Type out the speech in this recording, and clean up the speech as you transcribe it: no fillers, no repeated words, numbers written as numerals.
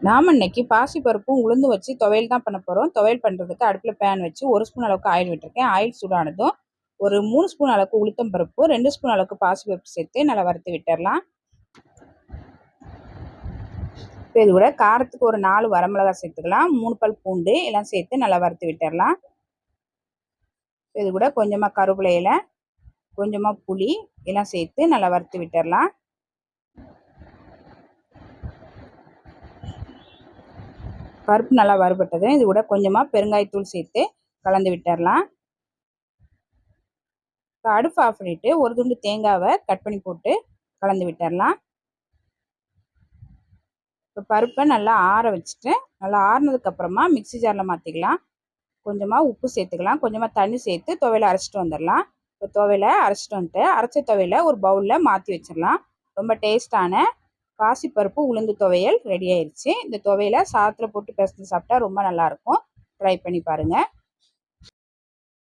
நாம் இன்னைக்கு பாசிப்பருப்பும் உளுந்து வச்சு துவையல் தான் பண்ண போகிறோம். துவையல் பண்ணுறதுக்கு அடுப்பில் பேன் வச்சு 1 ஸ்பூன் அளவுக்கு ஆயில் விட்டுருக்கேன். ஆயில் சூடானதும் ஒரு 3 ஸ்பூன் அளவுக்கு உளுத்தம் பருப்பு, 2 ஸ்பூன் அளவுக்கு பாசிப்பருப்பு சேர்த்து நல்லா வறுத்து விட்டுடலாம். இப்போ இது கூட காரத்துக்கு ஒரு 4 வரமிளகாய் சேர்த்துக்கலாம். 3 பல் பூண்டு எல்லாம் சேர்த்து நல்லா வறுத்து விட்டுடலாம். இது கூட கொஞ்சமாக கருவேப்பிலை இலை, கொஞ்சமாக புளி எல்லாம் சேர்த்து நல்லா வறுத்து விட்டுடலாம். பருப்பு நல்லா வறுபட்டது. இது கூட கொஞ்சமாக பெருங்காயத்தூள் சேர்த்து கலந்து விட்டுடலாம். இப்போ அடுப்பு ஆஃப் பண்ணிவிட்டு ஒரு துண்டு தேங்காவை கட் பண்ணி போட்டு கலந்து விட்டுடலாம். இப்போ பருப்பை நல்லா ஆற வச்சுட்டு நல்லா ஆறுனதுக்கப்புறமா மிக்ஸி ஜாரில் மாற்றிக்கலாம். கொஞ்சமாக உப்பு சேர்த்துக்கலாம். கொஞ்சமாக தண்ணி சேர்த்து துவையலை அரைச்சிட்டு வந்துடலாம். இப்போ துவையலை அரைச்சிட்டு வந்துட்டு அரைச்ச துவையலை ஒரு பவுலில் மாற்றி வச்சிடலாம். ரொம்ப டேஸ்டான பாசிப்பருப்பு உளுந்து துவையல் ரெடி ஆயிடுச்சு. இந்த துவையலை சாதத்தில் போட்டு பிசைஞ்சு சாப்பிட்டா ரொம்ப நல்லாயிருக்கும். ட்ரை பண்ணி பாருங்கள்.